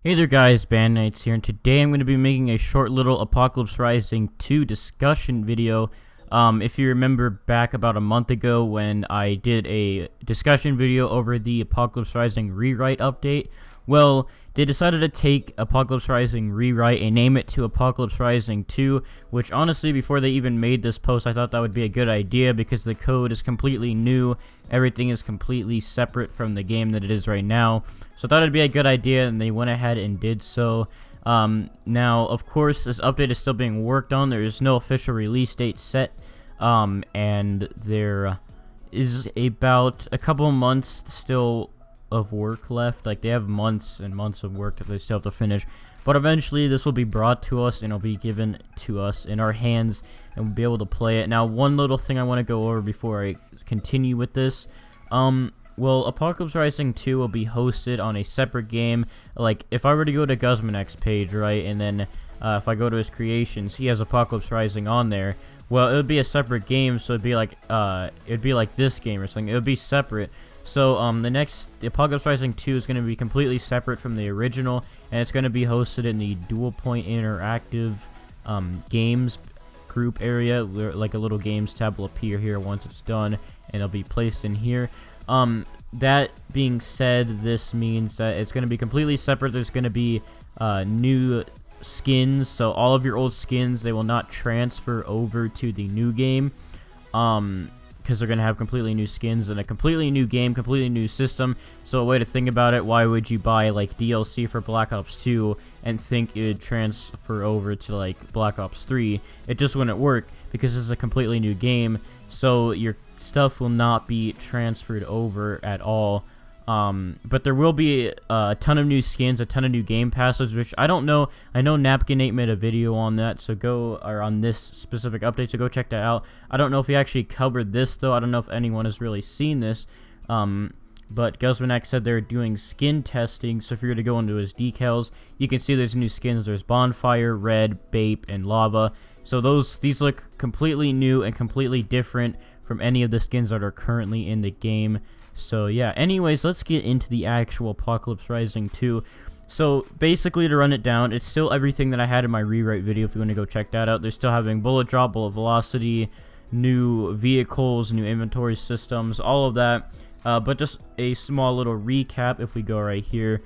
Hey there guys, Bandites here, and today I'm going to be making a short little Apocalypse Rising 2 discussion video. If you remember back about a month ago when I did a discussion video over the Apocalypse Rising rewrite update, well, they decided to take Apocalypse Rising rewrite and name it to Apocalypse Rising 2, which honestly, before they even made this post, I thought that would be a good idea because the code is completely new. Everything is completely separate from the game that it is right now. So I thought it'd be a good idea, and they went ahead and did so. Now, of course, this update is still being worked on. There is no official release date set, and there is about a couple of months still of work left. Like, they have months and months of work that they still have to finish, but eventually this will be brought to us and it'll be given to us in our hands and we'll be able to play it. Now, one little thing I want to go over before I continue with this, well, Apocalypse Rising 2 will be hosted on a separate game. Like, if I were to go to Guzmanek's page, right, and then if I go to his creations, he has Apocalypse Rising on there. Well, it would be a separate game, so it'd be like this game or something. It would be separate. So the Apocalypse Rising 2 is going to be completely separate from the original, and it's going to be hosted in the Dual Point Interactive games group area, where like a little games tab will appear here once it's done, and it'll be placed in here. That being said, this means that it's going to be completely separate. There's going to be new skins, so all of your old skins, they will not transfer over to the new game, because they're going to have completely new skins and a completely new game, completely new system. So a way to think about it, why would you buy like DLC for Black Ops 2 and think it would transfer over to like Black Ops 3? It just wouldn't work because it's a completely new game, so your stuff will not be transferred over at all. But there will be a ton of new skins, a ton of new game passes, which I don't know. I know Napkin8 made a video on that, so on this specific update, so go check that out. I don't know if he actually covered this, though. I don't know if anyone has really seen this. But Guzmanek said they're doing skin testing, so if you're to go into his decals, you can see there's new skins. There's Bonfire, Red, Bape, and Lava. So these look completely new and completely different from any of the skins that are currently in the game. So yeah, anyways, let's get into the actual Apocalypse Rising 2. So basically, to run it down, it's still everything that I had in my rewrite video if you want to go check that out. They're still having bullet drop, bullet velocity, new vehicles, new inventory systems, all of that. But just a small little recap if we go right here.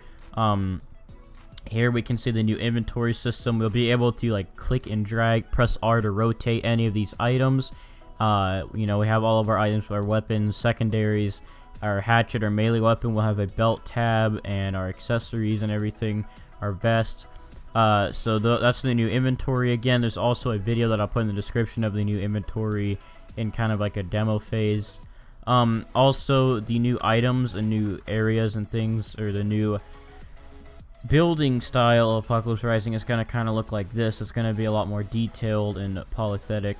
Here we can see the new inventory system. We'll be able to like click and drag, press R to rotate any of these items. You know, we have all of our items, our weapons, secondaries. Our hatchet or melee weapon will have a belt tab, and our accessories and everything, our vest. So that's the new inventory. Again, there's also a video that I'll put in the description of the new inventory in kind of like a demo phase. Also, the new items and new areas and things, or the new building style of Apocalypse Rising is going to kind of look like this. It's going to be a lot more detailed and polythetic.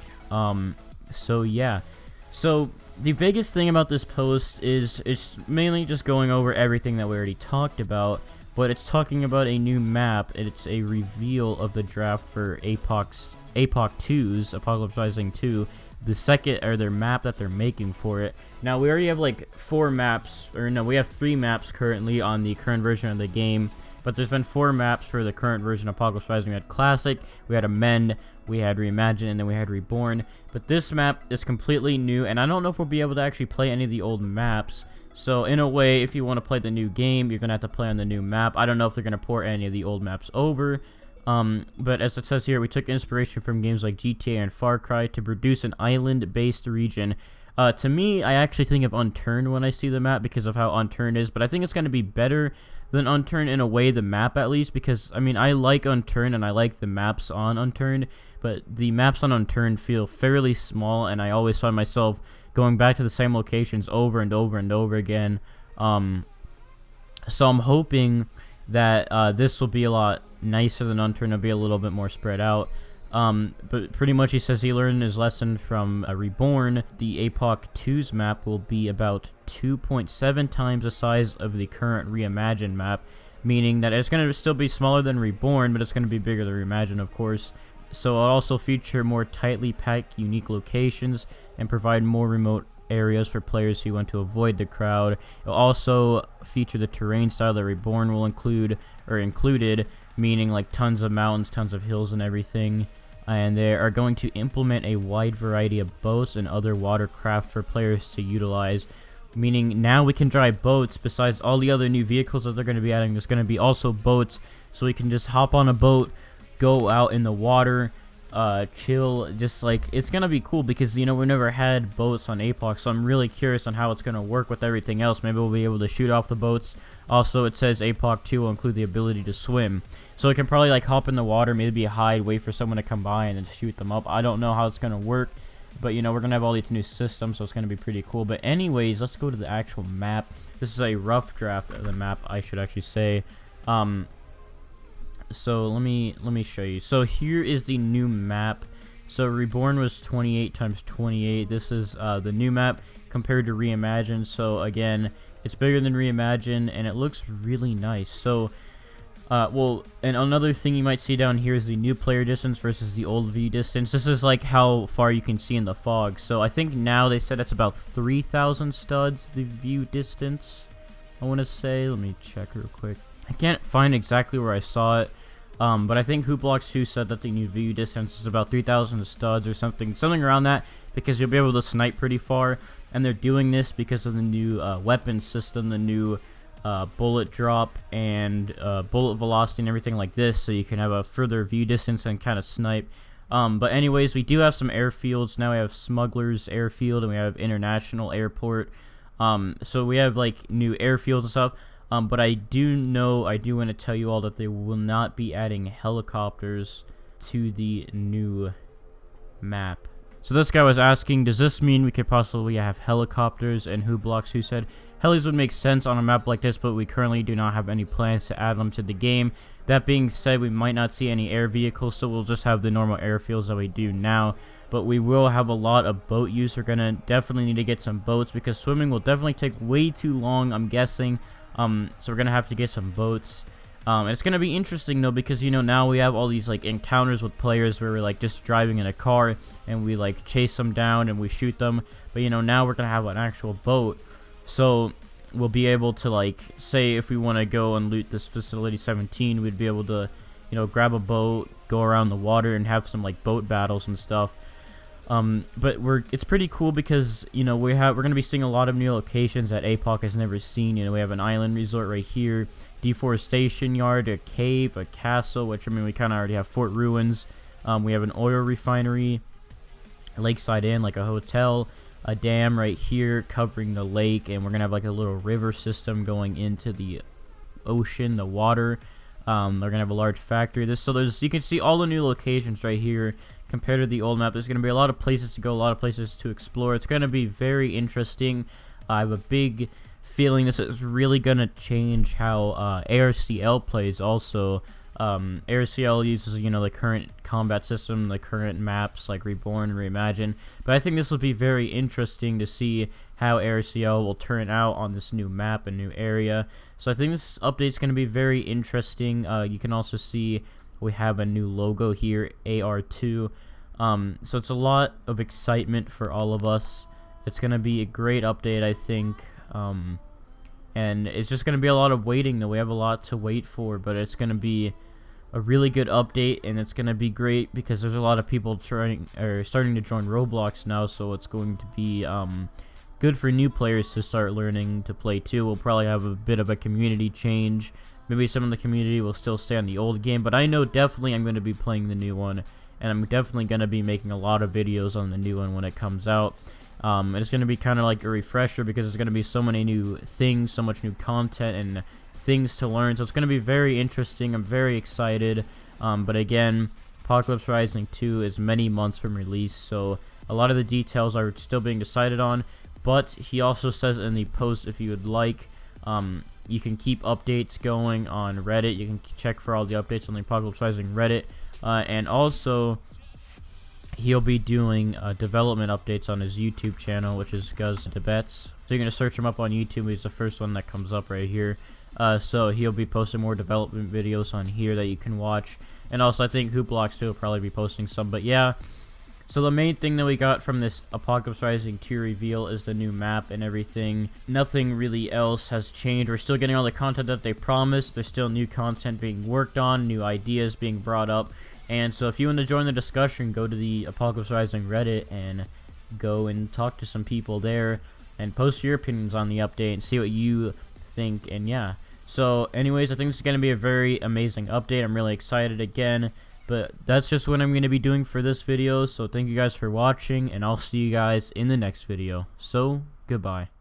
So yeah. So the biggest thing about this post is it's mainly just going over everything that we already talked about, but it's talking about a new map. It's a reveal of the draft for APOC 2's Apocalypse Rising 2, the second, or their map that they're making for it. Now, we already have like 4 maps, or no, we have 3 maps currently on the current version of the game, but there's been 4 maps for the current version of Apocalypse Rising. We had Classic, we had Amend, we had Reimagine, and then we had Reborn. But this map is completely new, and I don't know if we'll be able to actually play any of the old maps. So in a way, if you want to play the new game, you're going to have to play on the new map. I don't know if they're going to port any of the old maps over. But as it says here, we took inspiration from games like GTA and Far Cry to produce an island-based region. To me, I actually think of Unturned when I see the map because of how Unturned is, but I think it's going to be better than Unturned in a way, the map at least, because, I mean, I like Unturned and I like the maps on Unturned, but the maps on Unturned feel fairly small, and I always find myself going back to the same locations over and over and over again. So I'm hoping that this will be a lot nicer than Unturned. It'll be a little bit more spread out. But pretty much he says he learned his lesson from Reborn. The APOC 2's map will be about 2.7 times the size of the current Reimagine map, meaning that it's going to still be smaller than Reborn, but it's going to be bigger than Reimagine, of course. So it'll also feature more tightly packed unique locations and provide more remote areas for players who want to avoid the crowd. It'll also feature the terrain style that Reborn will include, or included, meaning like tons of mountains, tons of hills and everything. And they are going to implement a wide variety of boats and other watercraft for players to utilize, meaning now we can drive boats. Besides all the other new vehicles that they're going to be adding, there's going to be also boats, so we can just hop on a boat, go out in the water, chill. Just like, it's going to be cool because, you know, we never had boats on APOC, so I'm really curious on how it's going to work with everything else. Maybe we'll be able to shoot off the boats. Also, it says APOC 2 will include the ability to swim, so we can probably like hop in the water, maybe hide, wait for someone to come by and then shoot them up. I don't know how it's going to work, but you know, we're going to have all these new systems, so it's going to be pretty cool. But anyways, let's go to the actual map. This is a rough draft of the map, I should actually say. So let me show you. So here is the new map. So Reborn was 28 times 28. This is the new map compared to Reimagine. So again, it's bigger than Reimagine, and it looks really nice. So well, and another thing you might see down here is the new player distance versus the old view distance. This is like how far you can see in the fog. So I think now they said it's about 3,000 studs, the view distance, I want to say. Let me check real quick. I can't find exactly where I saw it, but I think Hoopblocks 2 said that the new view distance is about 3,000 studs or something around that, because you'll be able to snipe pretty far. And they're doing this because of the new weapon system, the new bullet drop and bullet velocity and everything like this, so you can have a further view distance and kind of snipe. But anyways, we do have some airfields now. We have Smuggler's Airfield and we have International Airport. So we have like new airfields and stuff. But I do want to tell you all that they will not be adding helicopters to the new map. So this guy was asking, does this mean we could possibly have helicopters? And Hoopblocks, who said, helis would make sense on a map like this, but we currently do not have any plans to add them to the game. That being said, we might not see any air vehicles, so we'll just have the normal airfields that we do now. But we will have a lot of boat use. We're going to definitely need to get some boats, because swimming will definitely take way too long, I'm guessing. So we're going to have to get some boats. And it's going to be interesting, though, because, you know, now we have all these, like, encounters with players where we're, like, just driving in a car and we, like, chase them down and we shoot them. But, you know, now we're going to have an actual boat. So we'll be able to, like, say if we want to go and loot this Facility 17, we'd be able to, you know, grab a boat, go around the water and have some, like, boat battles and stuff. But it's pretty cool because, you know, we're going to be seeing a lot of new locations that APOC has never seen. You know, we have an island resort right here, deforestation yard, a cave, a castle, which, I mean, we kind of already have Fort Ruins. We have an oil refinery, Lakeside Inn, like a hotel, a dam right here covering the lake, and we're going to have like a little river system going into the ocean, the water. They're gonna have a large factory. You can see all the new locations right here compared to the old map. There's gonna be a lot of places to go, a lot of places to explore. It's gonna be very interesting. I have a big feeling this is really gonna change how ARCL plays. Also, ARCL uses, you know, the current combat system, the current maps like Reborn and Reimagine. But I think this will be very interesting to see how ARCL will turn out on this new map and new area. So I think this update is going to be very interesting. You can also see we have a new logo here, AR2. So it's a lot of excitement for all of us. It's going to be a great update, I think. And it's just going to be a lot of waiting, though. We have a lot to wait for, but it's going to be a really good update, and it's going to be great because there's a lot of people starting to join Roblox now, so it's going to be good for new players to start learning to play too. We'll probably have a bit of a community change. Maybe some of the community will still stay on the old game, but I know definitely I'm going to be playing the new one, and I'm definitely going to be making a lot of videos on the new one when it comes out. And it's going to be kind of like a refresher because there's going to be so many new things, so much new content and things to learn. So it's going to be very interesting. I'm very excited. But again, Apocalypse Rising 2 is many months from release, so a lot of the details are still being decided on. But he also says in the post, if you would like, you can keep updates going on Reddit. You can check for all the updates on the Apocalypse Rising Reddit. And also, he'll be doing development updates on his YouTube channel, which is Guz Debets. So you're going to search him up on YouTube. He's the first one that comes up right here. So he'll be posting more development videos on here that you can watch. And also, I think Hoopblocks too will probably be posting some. But yeah, So the main thing that we got from this Apocalypse Rising 2 reveal is the new map and everything. Nothing really else has changed. We're still getting all the content that they promised. There's still new content being worked on, new ideas being brought up. And so if you want to join the discussion, go to the Apocalypse Rising Reddit and go and talk to some people there and post your opinions on the update and see what you think. And yeah. So anyways, I think this is going to be a very amazing update. I'm really excited again. But that's just what I'm going to be doing for this video. So thank you guys for watching, and I'll see you guys in the next video. So, goodbye.